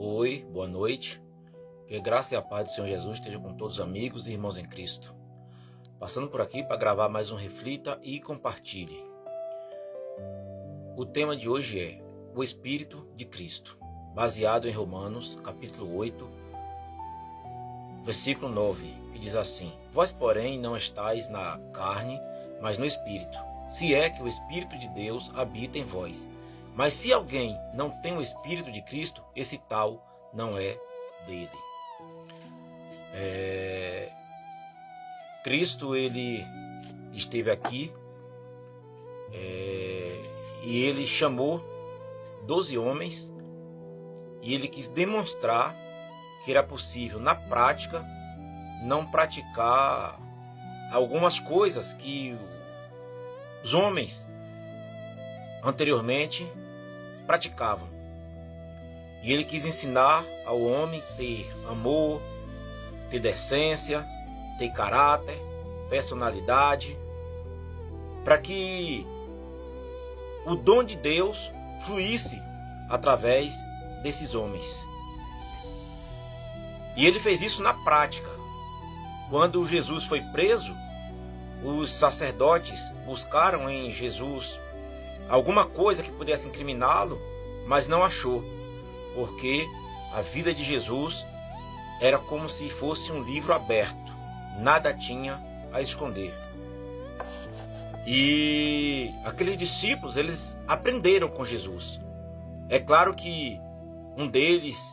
Oi, boa noite. Que a graça e a paz do Senhor Jesus esteja com todos os amigos e irmãos em Cristo. Passando por aqui para gravar mais um Reflita e Compartilhe. O tema de hoje é o Espírito de Cristo, baseado em Romanos, capítulo 8, versículo 9, que diz assim: Vós, porém, não estáis na carne, mas no Espírito, se é que o Espírito de Deus habita em vós. Mas se alguém não tem o Espírito de Cristo, esse tal não é dele. Cristo, ele esteve aqui e ele chamou 12 homens e ele quis demonstrar que era possível, na prática, não praticar algumas coisas que os homens anteriormente praticavam. E ele quis ensinar ao homem ter amor, ter decência, ter caráter, personalidade, para que o dom de Deus fluísse através desses homens. E ele fez isso na prática. Quando Jesus foi preso, os sacerdotes buscaram em Jesus alguma coisa que pudesse incriminá-lo, mas não achou, porque a vida de Jesus era como se fosse um livro aberto, nada tinha a esconder. E aqueles discípulos, eles aprenderam com Jesus. É claro que um deles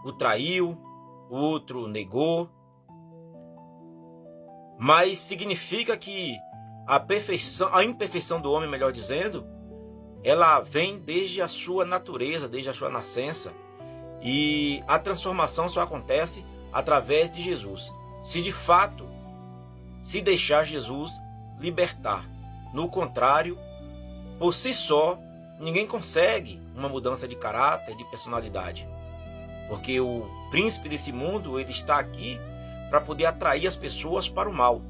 o traiu, o outro negou, mas significa que a imperfeição do homem, melhor dizendo, ela vem desde a sua natureza, desde a sua nascença, e a transformação só acontece através de Jesus. Se de fato se deixar Jesus libertar. No contrário, por si só, ninguém consegue uma mudança de caráter, de personalidade. Porque o príncipe desse mundo, ele está aqui para poder atrair as pessoas para o mal.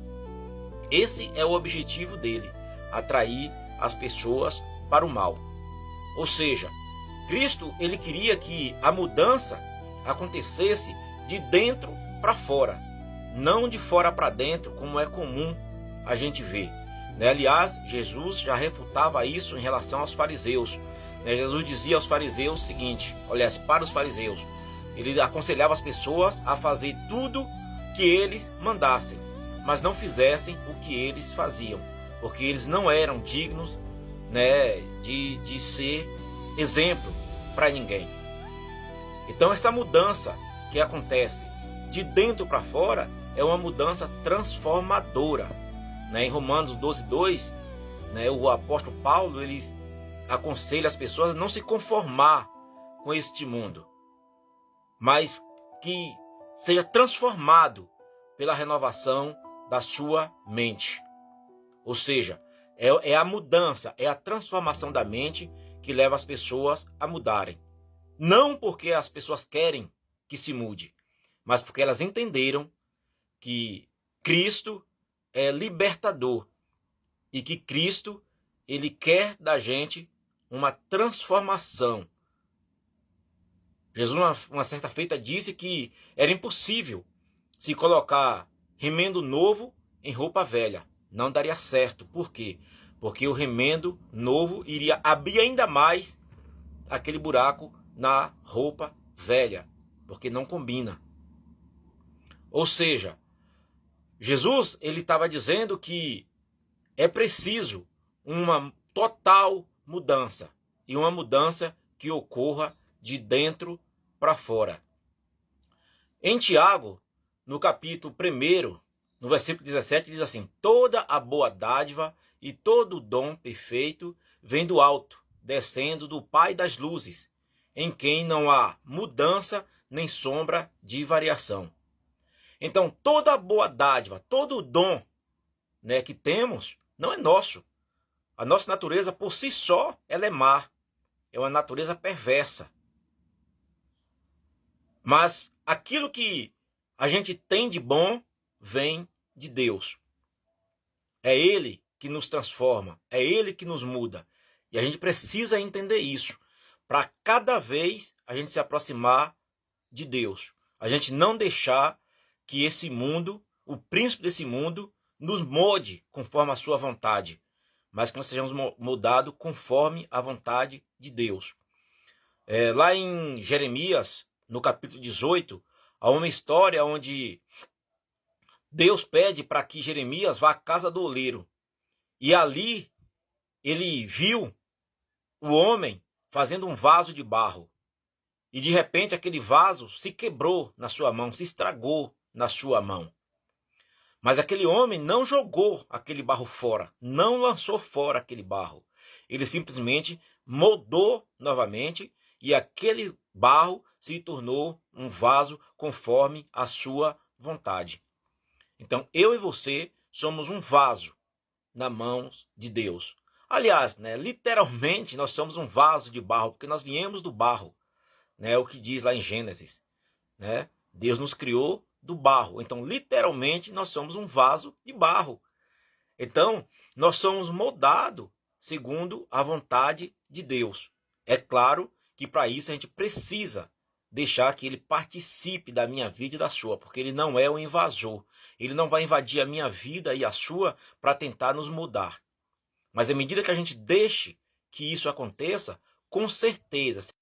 Esse é o objetivo dele, atrair as pessoas para o mal. Ou seja, Cristo, ele queria que a mudança acontecesse de dentro para fora, não de fora para dentro, como é comum a gente ver. Aliás, Jesus já refutava isso em relação aos fariseus. Jesus dizia aos fariseus o seguinte, aliás, para os fariseus, ele aconselhava as pessoas a fazer tudo que eles mandassem, mas não fizessem o que eles faziam, porque eles não eram dignos de ser exemplo para ninguém. Então essa mudança que acontece de dentro para fora é uma mudança transformadora. Em Romanos 12:2, o apóstolo Paulo, ele aconselha as pessoas a não se conformar com este mundo, mas que seja transformado pela renovação da sua mente. Ou seja, é a mudança, é a transformação da mente que leva as pessoas a mudarem. Não porque as pessoas querem que se mude, mas porque elas entenderam que Cristo é libertador e que Cristo, ele quer da gente uma transformação. Jesus, uma certa feita, disse que era impossível se colocar remendo novo em roupa velha. Não daria certo. Por quê? Porque o remendo novo iria abrir ainda mais aquele buraco na roupa velha, porque não combina. Ou seja, Jesus, ele estava dizendo que é preciso uma total mudança, e uma mudança que ocorra de dentro para fora. Em Tiago, no capítulo 1, no versículo 17, diz assim: toda a boa dádiva e todo o dom perfeito vem do alto, descendo do Pai das luzes, em quem não há mudança nem sombra de variação. Então, toda a boa dádiva, todo o dom que temos, não é nosso. A nossa natureza, por si só, ela é má. É uma natureza perversa. Mas aquilo que a gente tem de bom vem de Deus. É Ele que nos transforma, é Ele que nos muda. E a gente precisa entender isso, para cada vez a gente se aproximar de Deus. A gente não deixar que esse mundo, o príncipe desse mundo, nos molde conforme a sua vontade, mas que nós sejamos moldados conforme a vontade de Deus. Lá em Jeremias, no capítulo 18, há uma história onde Deus pede para que Jeremias vá à casa do oleiro. E ali ele viu o homem fazendo um vaso de barro. E de repente aquele vaso se quebrou na sua mão, se estragou na sua mão. Mas aquele homem não jogou aquele barro fora, não lançou fora aquele barro. Ele simplesmente moldou novamente e aquele barro se tornou um vaso conforme a sua vontade. Então eu e você somos um vaso nas mãos de Deus. Aliás, literalmente nós somos um vaso de barro, porque nós viemos do barro. O que diz lá em Gênesis. Deus nos criou do barro. Então, literalmente, nós somos um vaso de barro. Então, nós somos moldados segundo a vontade de Deus. É claro que para isso a gente precisa deixar que ele participe da minha vida e da sua, porque ele não é um invasor. Ele não vai invadir a minha vida e a sua para tentar nos mudar. Mas à medida que a gente deixe que isso aconteça, com certeza